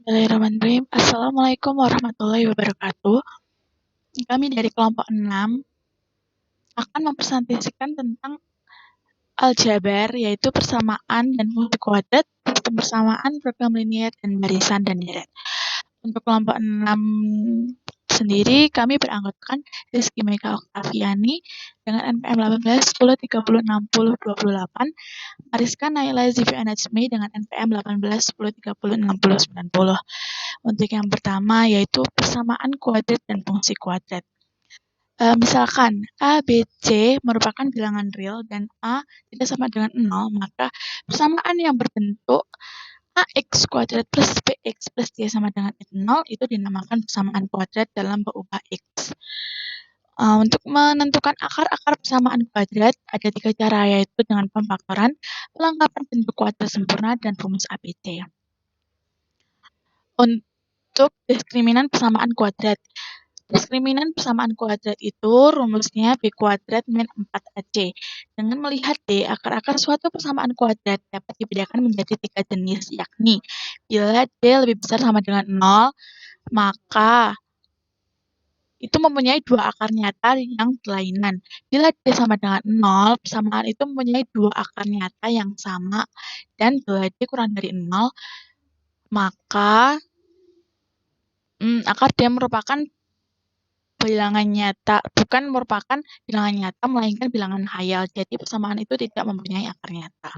Bismillahirrahmanirrahim. Assalamualaikum warahmatullahi wabarakatuh. Kami dari kelompok 6 akan mempresentasikan tentang aljabar, yaitu persamaan dan fungsi kuadrat, sistem persamaan, program linier, dan barisan dan deret. Untuk kelompok 6 sendiri, kami beranggotakan Rizky Mega Oktaviani dengan NPM 18 10 30 60 28, Mariska Naila Zivi Anajmi dengan NPM 18 10 30 60 90. Untuk yang pertama yaitu persamaan kuadrat dan fungsi kuadrat. Misalkan A, B, C merupakan bilangan real dan A tidak sama dengan 0, maka persamaan yang berbentuk AX kuadrat plus BX plus C sama dengan 0 itu dinamakan persamaan kuadrat dalam berubah X. Untuk menentukan akar-akar persamaan kuadrat ada 3 cara, yaitu dengan pemfaktoran, pelengkapan bentuk kuadrat sempurna, dan rumus ABC. Untuk diskriminan persamaan kuadrat. Diskriminan persamaan kuadrat itu rumusnya B kuadrat min 4AC. Dengan melihat D, akar-akar suatu persamaan kuadrat dapat dibedakan menjadi 3 jenis, yakni bila D lebih besar sama dengan 0, maka itu mempunyai 2 akar nyata yang berlainan. Bila D sama dengan 0, persamaan itu mempunyai 2 akar nyata yang sama. Dan bila D kurang dari 0, maka akar D merupakan bilangan nyata, bukan merupakan bilangan nyata, melainkan bilangan khayal. Jadi persamaan itu tidak mempunyai akar nyata.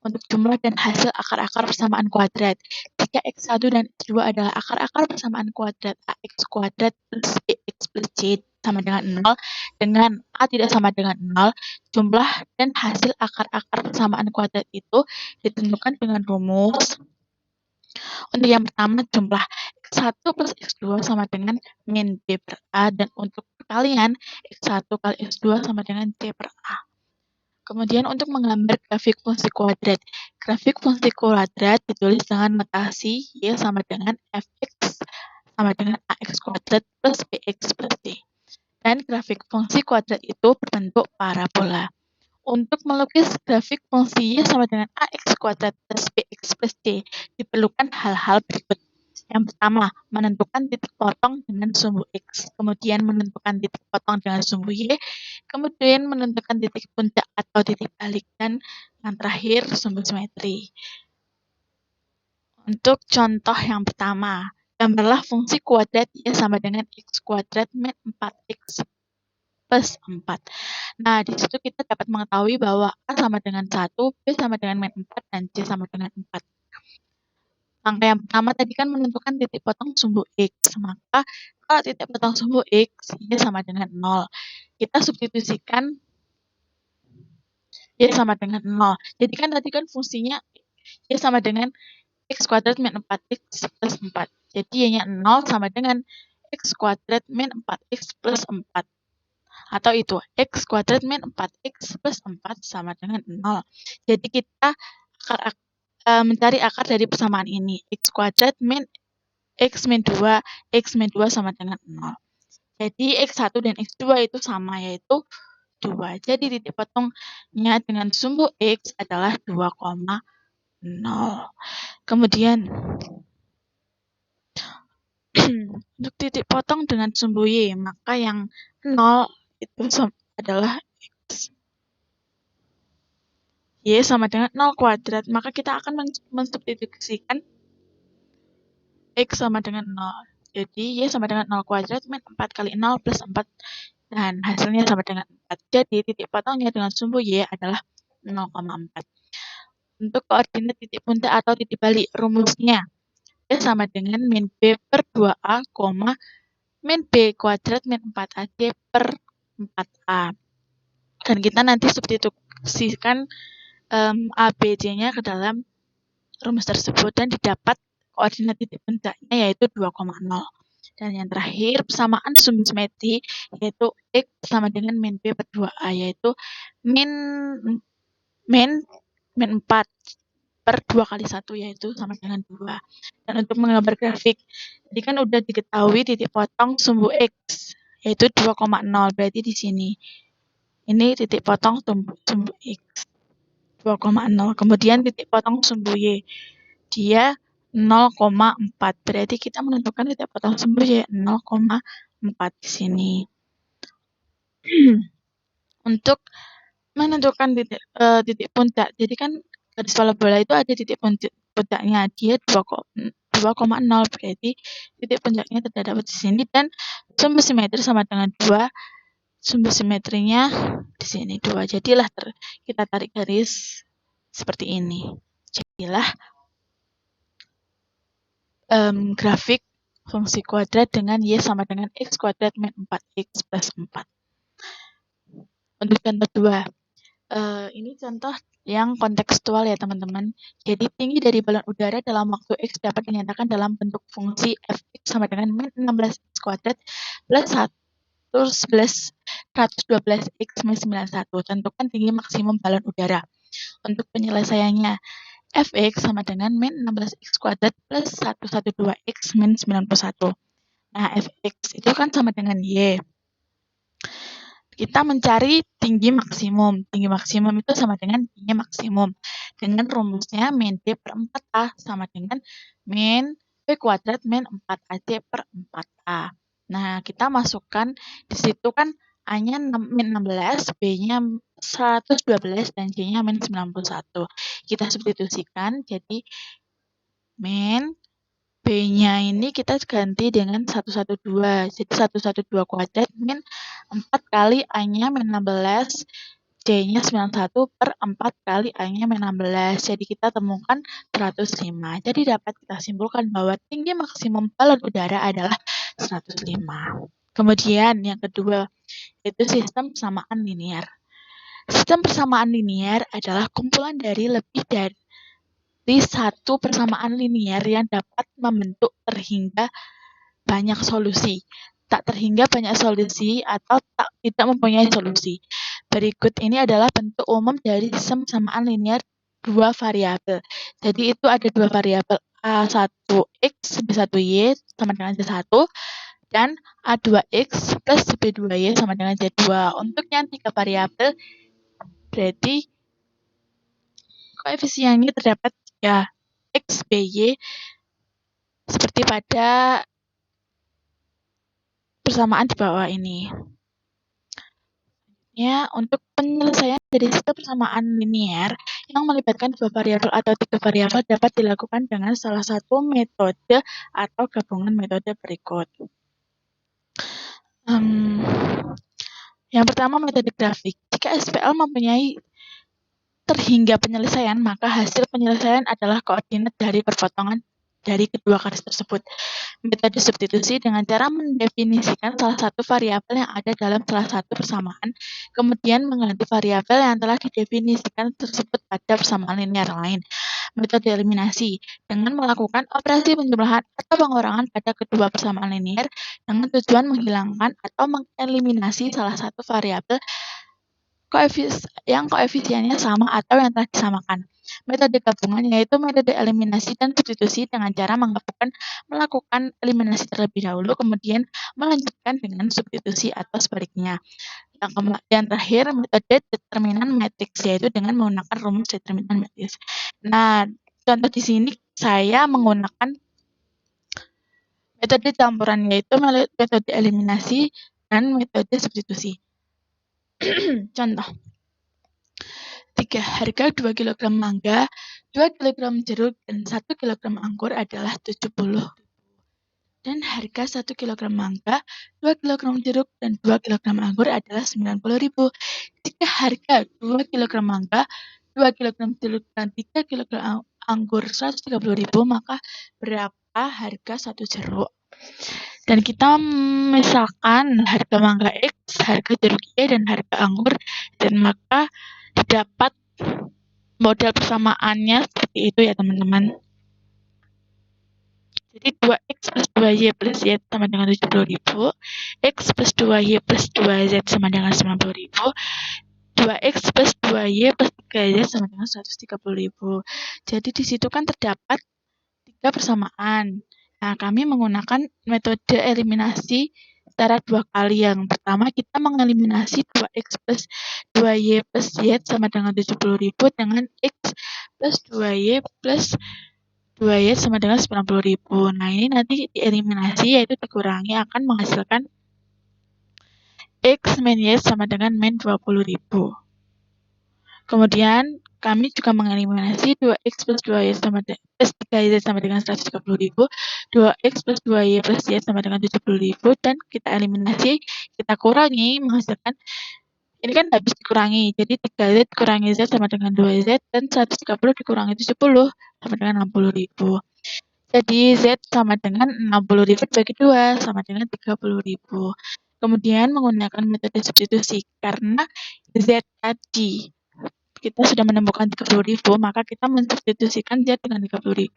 Untuk jumlah dan hasil akar-akar persamaan kuadrat. Jika X1 dan X2 adalah akar-akar persamaan kuadrat AX kuadrat plus BX plus C sama dengan 0, dengan A tidak sama dengan 0, jumlah dan hasil akar-akar persamaan kuadrat itu ditentukan dengan rumus. Untuk yang pertama, jumlah X1 plus X2 sama dengan min B per A, dan untuk perkalian X1 kali X2 sama dengan C per A. Kemudian untuk menggambar grafik fungsi kuadrat. Grafik fungsi kuadrat ditulis dengan notasi Y sama dengan Fx sama dengan AX kuadrat plus BX plus C. Dan grafik fungsi kuadrat itu berbentuk parabola. Untuk melukis grafik fungsi Y sama dengan AX kuadrat plus BX plus C, diperlukan hal-hal berikut. Yang pertama, menentukan titik potong dengan sumbu X, kemudian menentukan titik potong dengan sumbu Y, kemudian menentukan titik puncak atau titik balik, dan yang terakhir sumbu simetri. Untuk contoh yang pertama, gambarlah fungsi kuadrat Y sama dengan X kuadrat min 4X plus 4. Nah, di situ kita dapat mengetahui bahwa A sama dengan 1, B sama dengan min 4, dan C sama dengan 4. Langkah yang pertama tadi kan menentukan titik potong sumbu X. Maka kalau titik potong sumbu X, Y sama dengan 0. Kita substitusikan Y sama dengan 0. Jadi kan tadi kan fungsinya Y sama dengan X kuadrat min 4X plus 4. Jadi Y-nya 0 sama dengan X kuadrat min 4X plus 4. Atau itu, X kuadrat min 4X plus 4 sama dengan 0. Jadi kita mencari akar dari persamaan ini. X kuadrat min X min 2, X min 2 sama dengan 0. Jadi X1 dan X2 itu sama, yaitu 2. Jadi titik potongnya dengan sumbu X adalah 2,0. Kemudian, untuk titik potong dengan sumbu Y, maka yang 0 itu adalah X. Y sama dengan 0 kuadrat, maka kita akan mensubstitusikan X sama dengan 0. Jadi Y sama dengan 0 kuadrat min 4 kali 0 plus 4, dan hasilnya sama dengan 4. Jadi titik potongnya dengan sumbu Y adalah 0,4. Untuk koordinat titik puncak atau titik balik, rumusnya Y sama dengan min B per 2A, min B kuadrat min 4AC per 4A. Dan kita nanti substitusikan ABC-nya ke dalam rumus tersebut dan didapat koordinat titik puncaknya yaitu 2,0. Dan yang terakhir, persamaan sumbu simetri yaitu X sama dengan min B per 2A, yaitu min 4 per 2 kali 1, yaitu sama dengan 2. Dan untuk menggambar grafik, tadi kan udah diketahui titik potong sumbu X, yaitu 2,0. Berarti di sini, ini titik potong sumbu X, 2,0. Kemudian titik potong sumbu Y, dia 0,4. Berarti kita menentukan titik potong sumbu ya 0,4 di sini. Untuk menentukan titik puncak, jadi kan garis parabola itu ada titik puncaknya, dia 2,0, berarti titik puncaknya terdapat di sini, dan sumbu simetri sama dengan 2, sumbu simetrinya di sini 2. Jadilah kita tarik garis seperti ini. Jadilah grafik fungsi kuadrat dengan y sama dengan x kuadrat min 4x plus 4. Untuk contoh 2, ini contoh yang kontekstual ya teman-teman. Jadi tinggi dari balon udara dalam waktu x dapat dinyatakan dalam bentuk fungsi fx sama dengan min 16x kuadrat plus 112x min 91. Tentukan tinggi maksimum balon udara. Untuk penyelesaiannya, fx sama dengan min 16x kuadrat plus 112x min 91. Nah, fx itu kan sama dengan y. Kita mencari tinggi maksimum. Tinggi maksimum itu sama dengan tinggi maksimum. Dengan rumusnya min d per 4a sama dengan min b kuadrat min 4ac per 4a. Nah, kita masukkan di situ kan A-nya min 16, B-nya 112, dan C-nya min 91. Kita substitusikan, jadi min B-nya ini kita ganti dengan 112. Jadi 112 kuadrat min 4 kali A-nya min 16, D-nya 91 per 4 kali A-nya min 16. Jadi kita temukan 105. Jadi dapat kita simpulkan bahwa tinggi maksimum balon udara adalah 105. Kemudian yang kedua, itu sistem persamaan linier. Sistem persamaan linier adalah kumpulan dari lebih dari satu persamaan linier yang dapat membentuk terhingga banyak solusi. Tak terhingga banyak solusi atau tidak mempunyai solusi. Berikut ini adalah bentuk umum dari sistem persamaan linier dua variabel. Jadi itu ada dua variabel, A1x, B1y sama dengan Z1, dan A2x plus B2y sama dengan Z2. Untuk yang tiga variabel, berarti koefisiennya terdapat 3 X, B, Y, seperti pada persamaan di bawah ini. Ya, untuk penyelesaian dari sistem persamaan linier yang melibatkan dua variabel atau tiga variabel dapat dilakukan dengan salah satu metode atau gabungan metode berikut. Yang pertama, metode grafik. Jika SPL mempunyai terhingga penyelesaian, maka hasil penyelesaian adalah koordinat dari perpotongan dari kedua garis tersebut. Metode substitusi dengan cara mendefinisikan salah satu variabel yang ada dalam salah satu persamaan, kemudian mengganti variabel yang telah didefinisikan tersebut pada persamaan linier lain. Metode eliminasi dengan melakukan operasi penjumlahan atau pengurangan pada kedua persamaan linier dengan tujuan menghilangkan atau mengeliminasi salah satu variabel yang koefisiennya sama atau yang telah disamakan. Metode gabungan yaitu metode eliminasi dan substitusi dengan cara melakukan eliminasi terlebih dahulu, kemudian melanjutkan dengan substitusi atau sebaliknya. Yang terakhir, metode determinan matriks, yaitu dengan menggunakan rumus determinan matriks. Nah, contoh di sini saya menggunakan metode campuran, yaitu metode eliminasi dan metode substitusi. Contoh, 3 harga 2 kg mangga, 2 kg jeruk, dan 1 kg anggur adalah 70. Dan harga 1 kg mangga, 2 kg jeruk, dan 2 kg anggur adalah 90.000. Jika harga 2 kg mangga, 2 kg jeruk, dan 3 kg anggur 130.000, maka berapa harga 1 jeruk? Dan kita misalkan harga mangga X, harga jeruk Y, dan harga anggur, dan maka didapat model persamaannya seperti itu ya teman-teman. Jadi 2x plus 2y plus z sama dengan 70.000, x plus 2y plus 2z sama dengan 90.000, 2x plus 2y plus 3z sama dengan 130.000. Jadi di situ kan terdapat 3 persamaan. Nah, kami menggunakan metode eliminasi secara 2 kali. Yang pertama, kita mengeliminasi 2x plus 2y plus z sama dengan 70.000 dengan x plus 2y plus 2Y sama dengan 90.000. Nah, ini nanti dieliminasi, yaitu dikurangi akan menghasilkan X min Y sama dengan min 20.000. Kemudian, kami juga mengeliminasi 2X plus 2Y plus 3Y sama dengan 130.000, 2X plus 2Y plus Y sama dengan 70.000, dan kita eliminasi, kita kurangi, menghasilkan, ini kan habis dikurangi, jadi 3Z kurangi Z sama dengan 2Z, dan 130 dikurangi 70 sama dengan 60.000. Jadi Z sama dengan 60.000 bagi 2 sama dengan 30.000. Kemudian menggunakan metode substitusi, karena Z tadi kita sudah menemukan 30.000, maka kita mensubstitusikan Z dengan 30.000.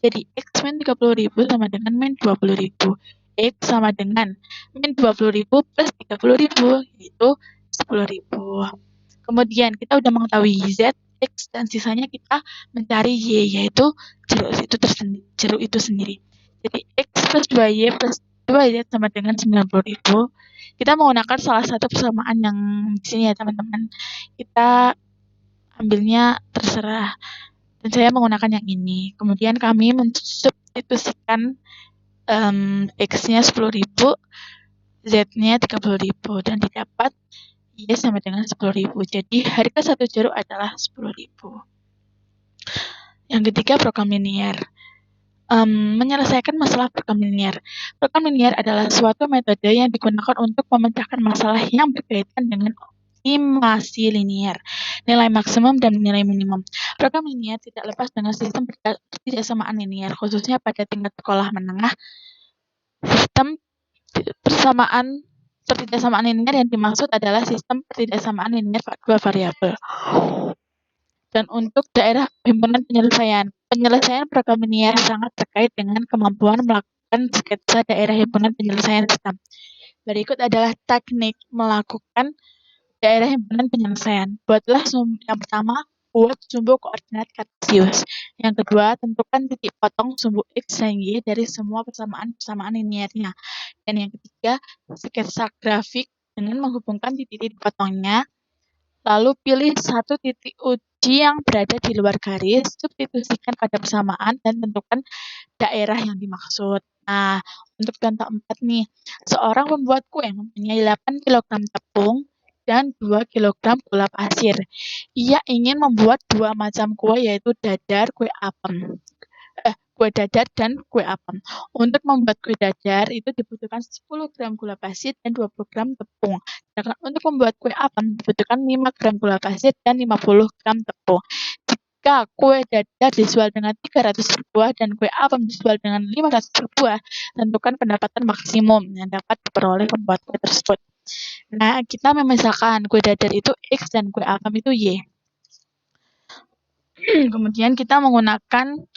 Jadi X min 30.000 sama dengan min 20.000. X sama dengan min 20.000 plus 30.000, yaitu 10.000. Kemudian kita udah mengetahui Z, X, dan sisanya kita mencari Y, yaitu jeruk itu sendiri. Jadi X plus 2Y plus 2Z sama dengan 90.000. Kita menggunakan salah satu persamaan yang di sini ya teman-teman. Kita ambilnya terserah. Dan saya menggunakan yang ini. Kemudian kami mensubstitusikan X-nya 10.000, Z-nya 30.000, dan didapat Y sama dengan 10.000. Jadi harga satu jeruk adalah 10.000. Yang ketiga, program linier. Menyelesaikan masalah program linier. Program linier adalah suatu metode yang digunakan untuk memecahkan masalah yang berkaitan dengan optimasi linier, nilai maksimum dan nilai minimum. Program linier tidak lepas dengan sistem pertidaksamaan linier, khususnya pada tingkat sekolah menengah. Sistem pertidaksamaan linier yang dimaksud adalah sistem pertidaksamaan linier dua variabel. Dan untuk daerah himpunan penyelesaian program linier sangat terkait dengan kemampuan melakukan sketsa daerah himpunan penyelesaian sistem. Berikut adalah teknik melakukan daerah himpunan penyelesaian. Buatlah yang pertama, buat sumbu koordinat kartesius. Yang kedua, tentukan titik potong sumbu X dan Y dari semua persamaan liniernya. Dan yang ketiga, sketsa grafik dengan menghubungkan titik-titik potongnya. Lalu pilih satu titik uji yang berada di luar garis, substitusikan pada persamaan, dan tentukan daerah yang dimaksud. Nah, untuk contoh 4 nih, seorang pembuat kue mempunyai 8 kg tepung dan 2 kg gula pasir. Ia ingin membuat dua macam kue, yaitu dadar, kue dadar dan kue apem. Untuk membuat kue dadar itu dibutuhkan 10 gram gula pasir dan 20 gram tepung. Sedangkan untuk membuat kue apem dibutuhkan 5 gram gula pasir dan 50 gram tepung. Jika kue dadar dijual dengan 300 rupiah dan kue apem dijual dengan 500 rupiah, tentukan pendapatan maksimum yang dapat diperoleh pembuat kue tersebut. Nah, kita memisahkan kue dadar itu X dan kue apem itu Y. Kemudian kita menggunakan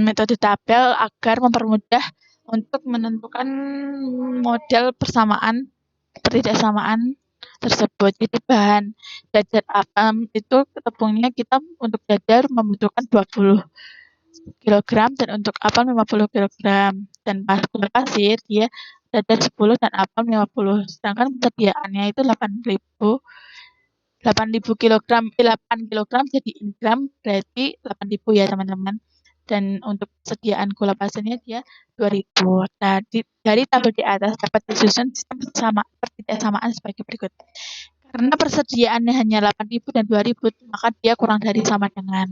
metode tabel agar mempermudah untuk menentukan model pertidaksamaan tersebut. Jadi bahan dadar apem itu tepungnya kita untuk dadar membutuhkan 20 kg dan untuk apem 50 kg. Dan gula pasir dia dadar 10 dan apem 50. Sedangkan persediaannya itu 8.000 kg, 8 kg jadi in gram berarti 8.000 ya teman-teman. Dan untuk persediaan gula pasirnya dia 2.000. Nah, dari tabel di atas dapat disusun sistem pertidaksamaan sebagai berikut. Karena persediaannya hanya 8.000 dan 2.000, maka dia kurang dari sama dengan.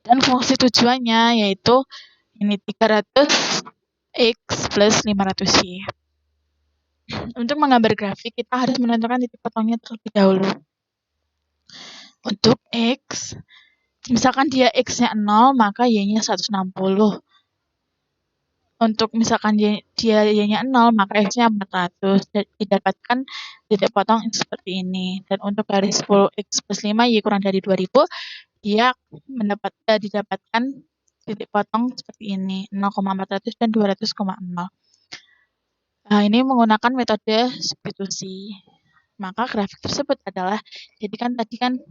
Dan fungsi tujuannya yaitu ini 300 X plus 500 Y. Untuk menggambar grafik, kita harus menentukan titik potongnya terlebih dahulu. Untuk X, misalkan dia X-nya 0, maka Y-nya 160. Untuk misalkan dia Y-nya 0, maka X-nya 400. Didapatkan titik potong seperti ini. Dan untuk garis 10X plus 5, Y kurang dari 2000, dia didapatkan titik potong seperti ini, 0,400 dan 200,0. Nah, ini menggunakan metode substitusi. Maka grafik tersebut adalah, jadi kan tadi kan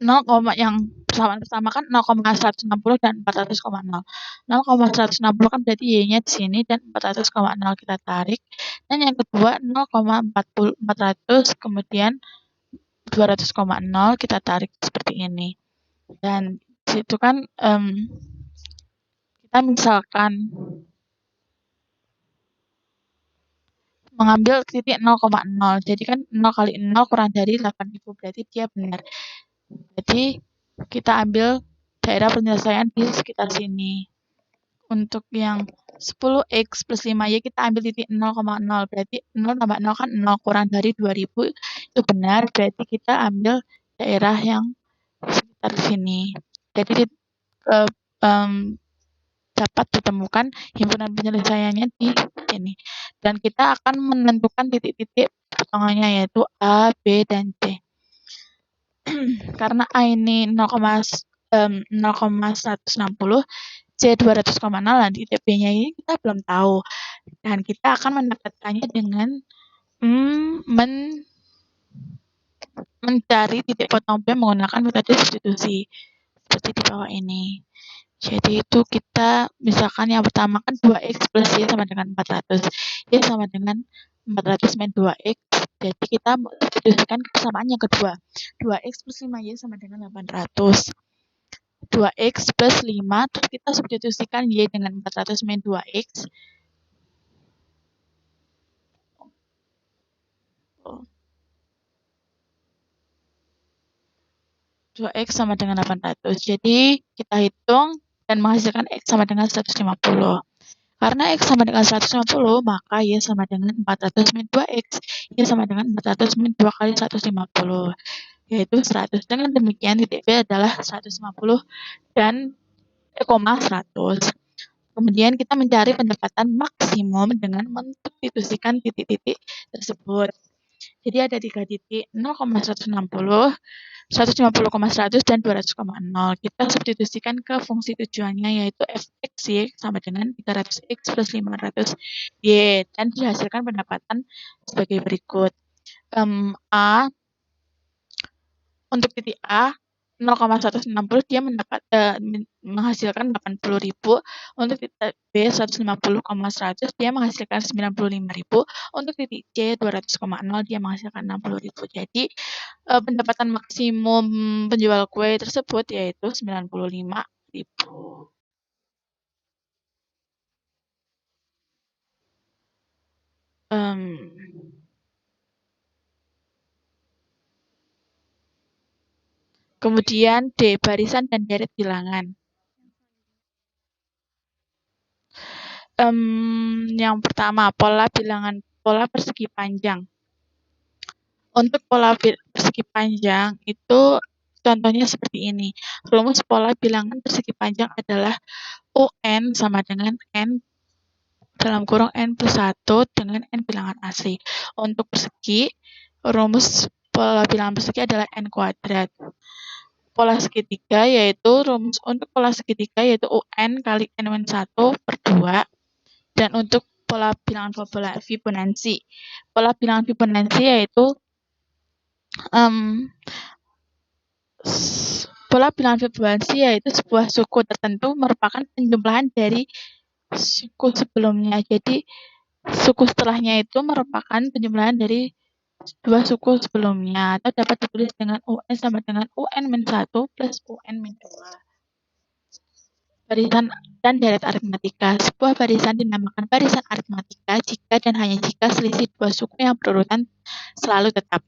0, yang persamaan pertama kan 0,160 dan 400,0. 0,160 kan berarti Y-nya di sini dan 400,0 kita tarik. Dan yang kedua 0,400 kemudian 200,0 kita tarik seperti ini. Dan situ kan kita misalkan mengambil titik 0,0, jadi kan 0 kali 0 kurang dari 8.000, berarti dia benar. Jadi kita ambil daerah penyelesaian di sekitar sini. Untuk yang 10x plus 5y kita ambil titik 0,0, berarti 0 tambah 0 kan 0 kurang dari 2000, itu benar, berarti kita ambil daerah yang sekitar sini. Jadi dapat ditemukan himpunan penyelesaiannya di sini. Dan kita akan menentukan titik-titik potongannya, yaitu A, B, dan C. Karena A ini 0,160, C 200,0, dan titik B-nya ini kita belum tahu. Dan kita akan mendapatkannya dengan mencari titik potong B menggunakan metode substitusi seperti di bawah ini. Jadi itu kita misalkan yang pertama kan 2x plus y sama dengan 400. Y sama dengan 400 min 2x. Jadi kita substitusikan kesamaan yang kedua. 2x plus 5y sama dengan 800. 2x plus 5, terus kita substitusikan y dengan 400 min 2x. 2x sama dengan 800. Jadi kita hitung dan menghasilkan x sama dengan 150. Karena x sama dengan 150, maka y sama dengan 400 min 2x. Y sama dengan 400 min 2 kali 150, yaitu 100. Dengan demikian titik B adalah 150 dan 100. Kemudian kita mencari pendapatan maksimum dengan mensubstitusikan titik-titik tersebut. Jadi ada 3 titik, 0,160, 150,100, dan 200,0. Kita substitusikan ke fungsi tujuannya, yaitu fx y sama dengan 300x plus 500y, dan dihasilkan pendapatan sebagai berikut. Untuk titik A 0,160 dia menghasilkan 80.000. Untuk titik B 150,100 dia menghasilkan 95.000. Untuk titik C 200,0 dia menghasilkan 60.000. Jadi pendapatan maksimum penjual kue tersebut yaitu 95.000. Kemudian D, barisan dan deret bilangan. Yang pertama, pola persegi panjang. Untuk pola persegi panjang itu contohnya seperti ini. Rumus pola bilangan persegi panjang adalah UN sama dengan N dalam kurung N plus 1 dengan N bilangan asli. Untuk persegi, rumus pola bilangan persegi adalah N kuadrat. Pola segitiga yaitu rumus untuk pola segitiga yaitu UN kali N-1 per 2. Dan untuk pola bilangan Fibonacci. Pola bilangan Fibonacci yaitu pola bilangan Fibonacci yaitu sebuah suku tertentu merupakan penjumlahan dari suku sebelumnya. Jadi suku setelahnya itu merupakan penjumlahan dari dua suku sebelumnya, atau dapat ditulis dengan UN sama dengan UN-1 plus UN-2. Barisan dan deret aritmatika. Sebuah barisan dinamakan barisan aritmatika jika dan hanya jika selisih dua suku yang berurutan selalu tetap.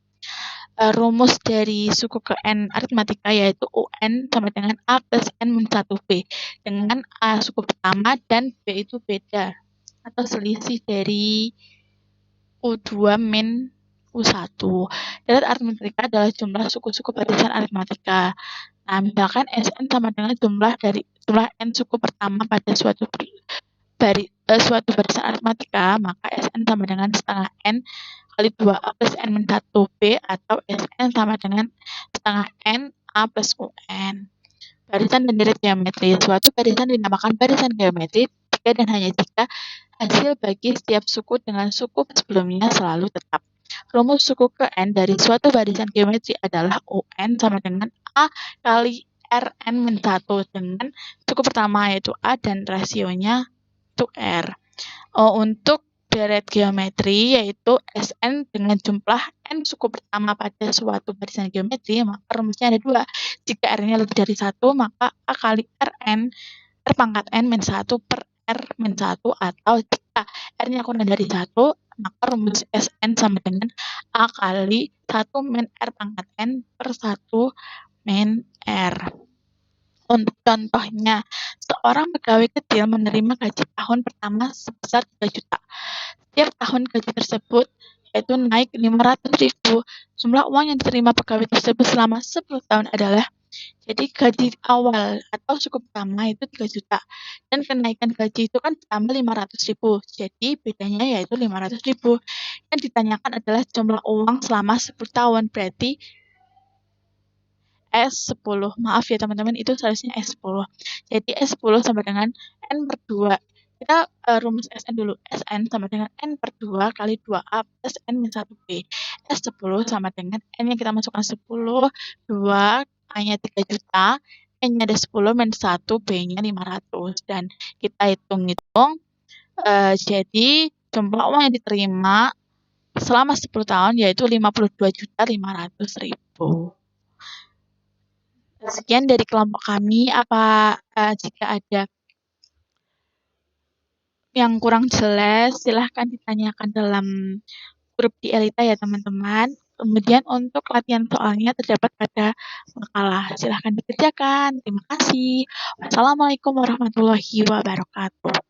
Rumus dari suku ke N aritmatika yaitu UN sama dengan A plus N-1B. Dengan A suku pertama dan B itu beda atau selisih dari U2 min U1. Deret aritmatika adalah jumlah suku-suku barisan aritmatika. Nah, misalkan Sn sama dengan jumlah N suku pertama pada suatu barisan aritmatika, maka Sn sama dengan setengah N kali 2A plus N-1B, atau Sn sama dengan setengah N A plus UN. Barisan dan deret geometri. Suatu barisan dinamakan barisan geometri jika dan hanya jika hasil bagi setiap suku dengan suku sebelumnya selalu tetap. Rumus suku ke N dari suatu barisan geometri adalah UN sama dengan A kali Rn-1 dengan suku pertama yaitu A dan rasionya itu R. Untuk deret geometri, yaitu Sn dengan jumlah n suku pertama pada suatu barisan geometri, maka rumusnya ada dua. Jika R-nya lebih dari 1, maka A kali Rn, R pangkat n min 1 per R min 1, atau jika R-nya kurang dari 1, maka rumus Sn sama dengan A kali 1 min R pangkat n per 1 min R. Untuk contohnya, seorang pegawai kecil menerima gaji tahun pertama sebesar 3 juta. Setiap tahun gaji tersebut yaitu naik 500.000. Jumlah uang yang diterima pegawai tersebut selama 10 tahun adalah, jadi gaji awal atau cukup pertama itu 3 juta. Dan kenaikan gaji itu kan tambah 500.000. Jadi bedanya yaitu 500.000. Yang ditanyakan adalah jumlah uang selama 10 tahun. Berarti S10. Maaf ya teman-teman, itu seharusnya S10. Jadi S10 sama dengan N per 2. Kita rumus Sn dulu. Sn sama dengan N per 2 kali 2A plus N min 1B. S10 sama dengan N yang kita masukkan 10, 2, A-nya 3 juta, N-nya ada 10, min 1, B-nya 500. Dan kita hitung-hitung, jadi jumlah uang yang diterima selama 10 tahun yaitu 52.500.000. Sekian dari kelompok kami. Jika ada yang kurang jelas, silahkan ditanyakan dalam grup di Elita ya teman-teman. Kemudian untuk latihan soalnya terdapat pada makalah. Silahkan dikerjakan. Terima kasih. Wassalamualaikum warahmatullahi wabarakatuh.